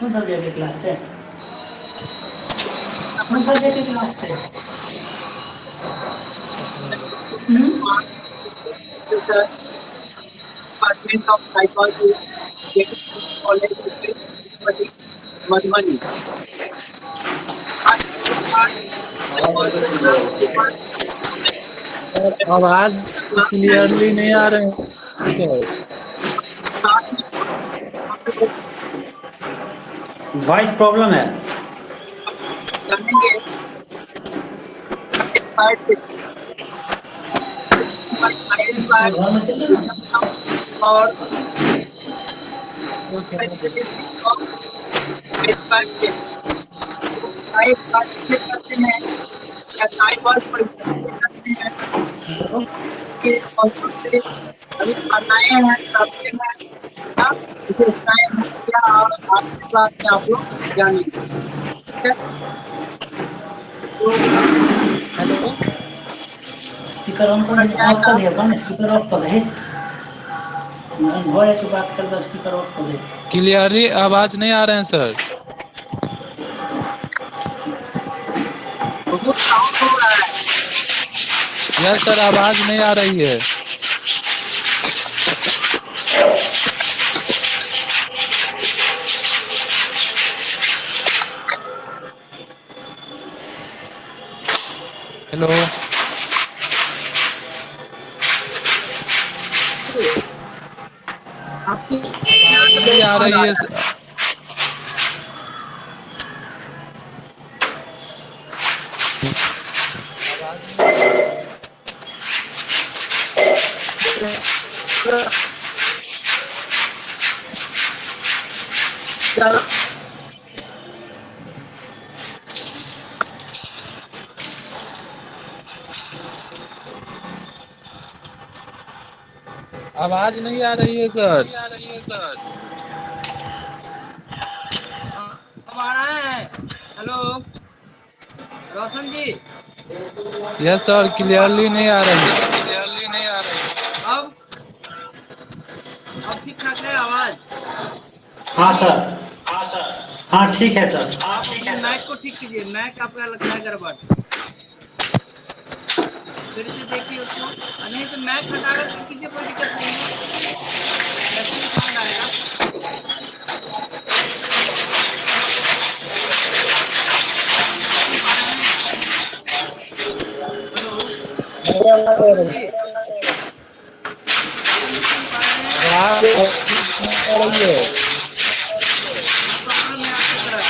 कौन सब्जेक्ट की क्लास है? कौन सब्जेक्ट की क्लास है? Department of psychology, college Madhubani. आवाज क्लियरली नहीं आ रहे हैं। वॉइस प्रॉब्लम है। जानेंगे घर में चलिए ना। और से करते हैं या साइबर परीक्षा से करते हैं कि कौन से अभी बनाए हैं सबके हैं क्या विशेषताएं हैं क्या और आपके क्लास में आप लोग जानेंगे। ठीक है तो हेलो, स्पीकर ऑन कर दे, ऑफ कर दिया कौन? स्पीकर ऑफ कर दे। भोरे की बात कर दो, स्पीकर ऑफ कर दे। क्लियरली आवाज नहीं आ रहे हैं सर। बहुत साउंड हो रहा है। यस सर, आवाज नहीं आ रही है। हेलो, आपकी आवाज नहीं आ रही है सर। आवाज नहीं आ रही है। आवाज नहीं आ रही है सर। अब आ रहा है। हेलो रोशन जी। यस सर, क्लियरली नहीं आ रही है। अब ठीक ठाक है आवाज। हाँ सर। हाँ ठीक है सर। आप अपने मैक को ठीक कीजिए, मैक आपका लगता है गड़बड़। फिर से देखिए उसको, नहीं तो मैक हटा कर कीजिए, कोई दिक्कत नहीं है, वैसे भी साउंड आएगा। हेलो रोशन जी, रोशन जी सुन पा रहे हैं? आवाज नहीं आ रही है। प्रॉब्लम है आपकी तरफ।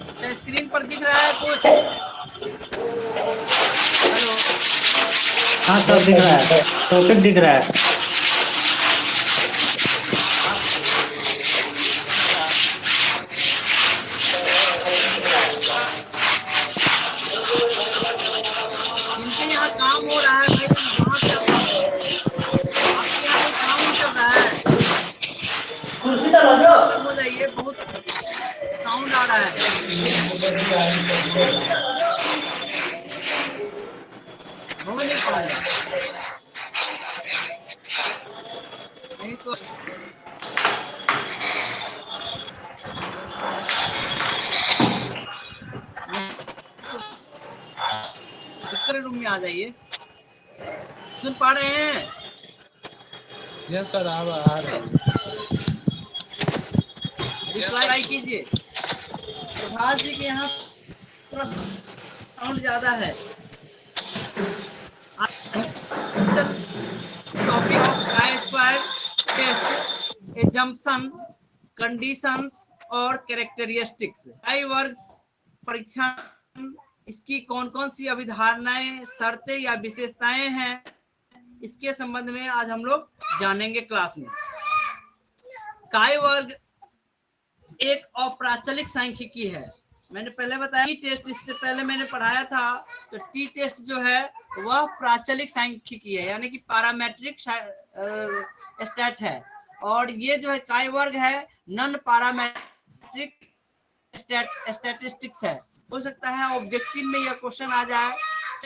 अच्छा, स्क्रीन पर दिख रहा है कुछ? हेलो हाँ सर दिख रहा है, टॉपिक दिख रहा है। इनके यहाँ काम हो रहा है भाई, वहाँ से आपके यहाँ कोई काम नहीं चल रहा है? कुर्सी तो लगा। अलग हो जाइए, बहुत साउंड आ रहा है। हो नहीं पा रहा है, नहीं तो दूसरे रूम में आ जाइए। सुन पा रहे हैं? यस सर, आ रही है। रिप्लाई कीजिए। प्रभाष जी के यहाँ थोड़ा साउंड ज्यादा है। Topic of chi square test, assumption, conditions और कैरेक्टरिस्टिक्स। काय वर्ग परीक्षा, इसकी कौन कौन सी अभिधारणाएं, शर्तें या विशेषताएं हैं, इसके संबंध में आज हम लोग जानेंगे क्लास में। काय वर्ग एक अप्राचलिक सांख्यिकी है। मैंने पहले बताया टी टेस्ट, इससे पहले मैंने पढ़ाया था। तो टी टेस्ट जो है वह प्राचलिक सांख्यिकी है, यानी कि पैरामेट्रिक स्टैट है। और ये जो है काय वर्ग है नॉन पैरामेट्रिक स्टैटिस्टिक्स है। हो सकता है ऑब्जेक्टिव में यह क्वेश्चन आ जाए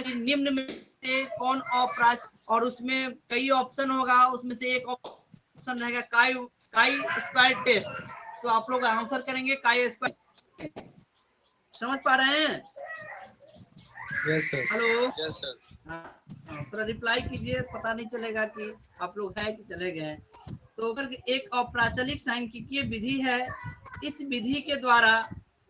निम्न में से कौन अप्राच, और उसमें कई ऑप्शन होगा, उसमें से एक ऑप्शन रहेगा काय स्क्वायर टेस्ट। तो आप लोग आंसर करेंगे काय स्क्वायर। समझ पा रहे हैं? Yes sir. Hello, yes sir. हाँ, थोड़ा रिप्लाई कीजिए, पता नहीं चलेगा कि आप लोग हैं कि चले गए। तो अगर एक अप्राचलिक सांख्यिकीय विधि है, इस विधि के द्वारा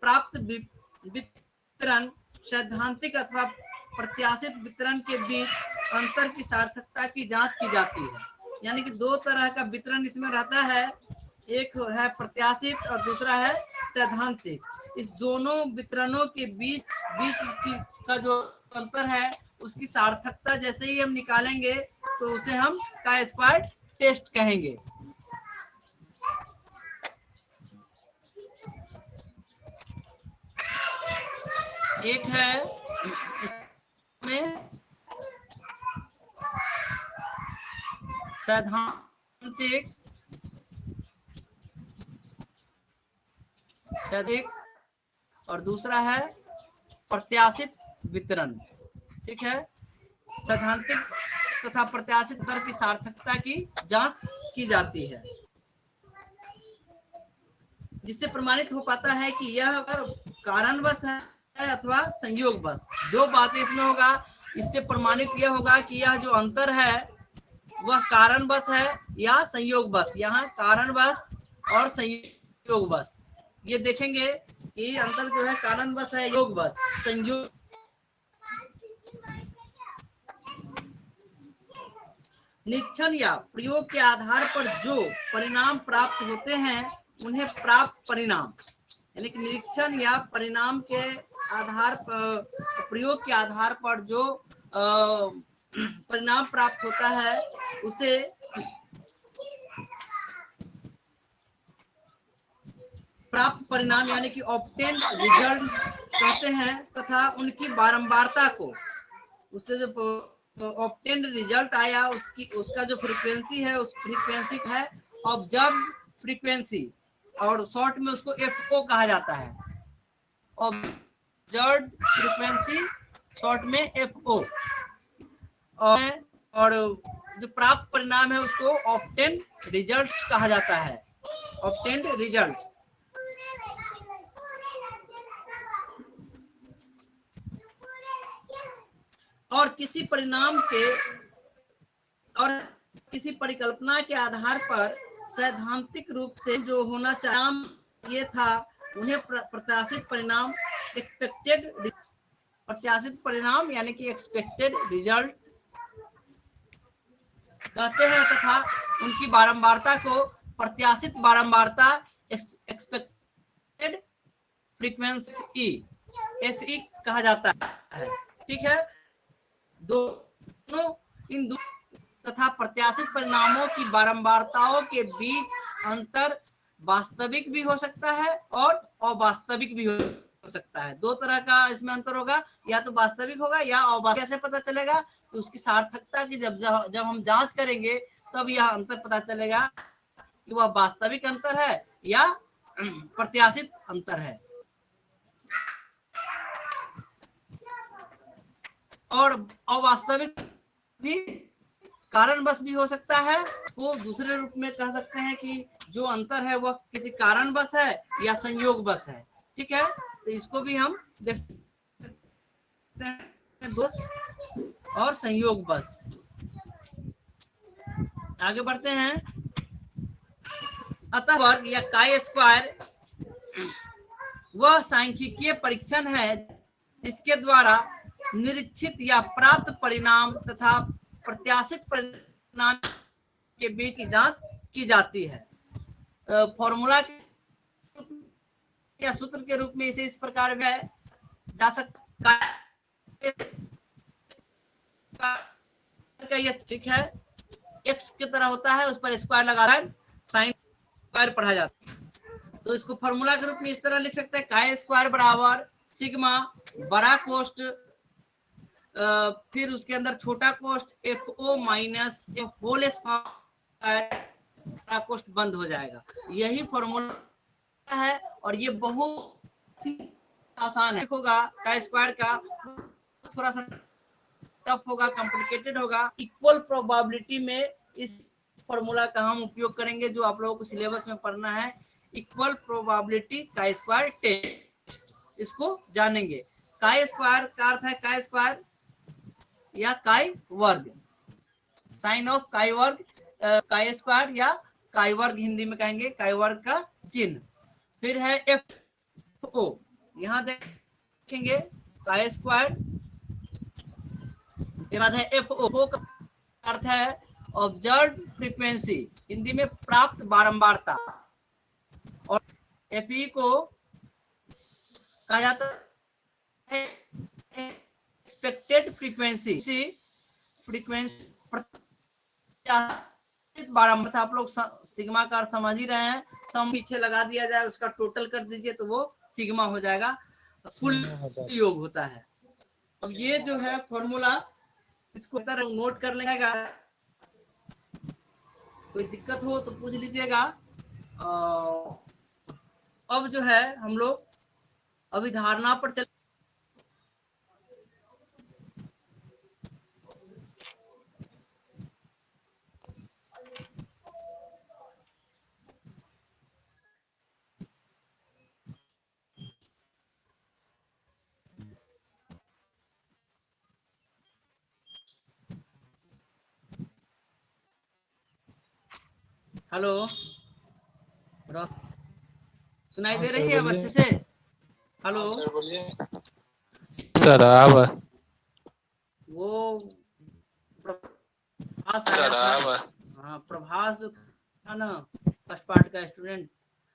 प्राप्त वितरण सैद्धांतिक अथवा प्रत्याशित वितरण के बीच अंतर की सार्थकता की जांच की जाती है। यानी कि दो तरह का वितरण इसमें रहता है, एक है प्रत्याशित और दूसरा है सैद्धांतिक। इस दोनों वितरणों के बीच की का जो अंतर है उसकी सार्थकता जैसे ही हम निकालेंगे तो उसे हम काय स्क्वायर टेस्ट कहेंगे। एक है इसमें सैद्धांतिक और दूसरा है प्रत्याशित वितरण। ठीक है, सैद्धांतिक तथा प्रत्याशित दर की सार्थकता की जांच की जाती है, जिससे प्रमाणित हो पाता है कि यह कारणवश है अथवा संयोगवश। दो बातें इसमें होगा, इससे प्रमाणित यह होगा कि यह जो अंतर है वह कारणवश है या संयोगवश। यहाँ कारणवश और संयोगवश ये देखेंगे कि अंतर जो है कारणवश है योगवश संयोग। निरीक्षण या प्रयोग के आधार पर जो परिणाम प्राप्त होते हैं उन्हें प्राप्त परिणाम, यानी कि निरीक्षण या परिणाम के आधार पर, प्रयोग के आधार पर जो परिणाम प्राप्त होता है उसे प्राप्त परिणाम यानी कि ऑब्टेन्ड रिजल्ट्स कहते हैं, तथा उनकी बारंबारता को, उससे जो ऑब्टेन्ड रिजल्ट आया उसका जो फ्रीक्वेंसी है उस फ्रीक्वेंसी है ऑब्जर्व फ्रीक्वेंसी, और शॉर्ट में उसको एफओ कहा जाता है। ऑब्जर्व फ्रीक्वेंसी शॉर्ट में एफओ। और जो प्राप्त परिणाम है उसको ऑब्टेन्ड रिजल्ट्स कहा जाता है। Obtained results. और किसी परिणाम के और किसी परिकल्पना के आधार पर सैद्धांतिक रूप से जो होना चाहिए ये था, उन्हें प्रत्याशित परिणाम एक्सपेक्टेड प्रत्याशित परिणाम यानी कि एक्सपेक्टेड रिजल्ट कहते हैं, तथा उनकी बारंबारता को प्रत्याशित बारंबारता एक्सपेक्टेड फ्रीक्वेंसी एफई कहा जाता है। ठीक है, दोनों इन दो तथा प्रत्याशित परिणामों की बारंबारताओं के बीच अंतर वास्तविक भी हो सकता है और अवास्तविक भी हो सकता है। दो तरह का इसमें अंतर होगा, या तो वास्तविक होगा या अवास्तविक। कैसे पता चलेगा? तो उसकी सार्थकता की जब हम जांच करेंगे तब यह अंतर पता चलेगा कि वह वास्तविक अंतर है या प्रत्याशित अंतर है। और अवास्तविक भी कारणवश भी हो सकता है, को दूसरे रूप में कह सकते हैं कि जो अंतर है वह किसी कारणवश है या संयोगवश है। ठीक है, तो इसको भी हम देख सकते हैं, दोष और संयोगवश। आगे बढ़ते हैं। अतः वर्ग या काय स्क्वायर वह सांख्यिकीय परीक्षण है जिसके द्वारा निरीक्षित या प्राप्त परिणाम तथा प्रत्याशित परिणाम के बीच की जांच की जाती है। फॉर्मूला या सूत्र के रूप में इसे इस प्रकार में जा सकता है। ठीक है, एक्स की तरह होता है, उस पर स्क्वायर लगा रहा है, साइन स्क्वायर पढ़ा जाता है। तो इसको फॉर्मूला के रूप में इस तरह लिख सकते हैं, काई स्क्वायर बराबर सिग्मा बड़ा कोष्ट फिर उसके अंदर छोटा कोष्ट F O minus F whole square, बड़ा कोष्ट बंद हो जाएगा। यही फॉर्मूला है और ये बहुत ही आसान है। होगा काई स्क्वायर का थोड़ा सा टफ होगा, कॉम्प्लिकेटेड होगा। इक्वल प्रोबेबिलिटी में इस फॉर्मूला का हम उपयोग करेंगे जो आप लोगों को सिलेबस में पढ़ना है, equal probability chi square test, इसको जानेंगे। काई स्क्वायर का अर्थ है काई स्क्वायर या काई वर्ग, साइन ऑफ काई वर्ग, काई स्क्वायर या काई वर्ग हिंदी में कहेंगे, काई वर्ग का चिन्ह। फिर है एफ ओ, यहां देखेंगे काई स्क्वायर, के बाद है एफ ओ का अर्थ है ऑब्जर्व फ्रीक्वेंसी, हिंदी में प्राप्त बारंबारता, और एफ ई को कहा जाता है एक्सपेक्टेड फ्रीक्वेंसी, बारंबारता। आप लोग सिग्मा का समझ ही रहे हैं, सम पीछे लगा दिया जाए, उसका टोटल कर दीजिए तो वो सिग्मा हो जाएगा, कुल योग होता है। अब ये जो है फॉर्मूला, इसको नोट कर लेगा, कोई दिक्कत हो तो पूछ लीजिएगा। अब जो है हम लोग अभिधारणा पर चल, हेलो, सुनाई दे रही है अब अच्छे से? हेलो सर अब वो प्रभास आया था, हाँ प्रभास था ना, फर्स्ट पार्ट का स्टूडेंट,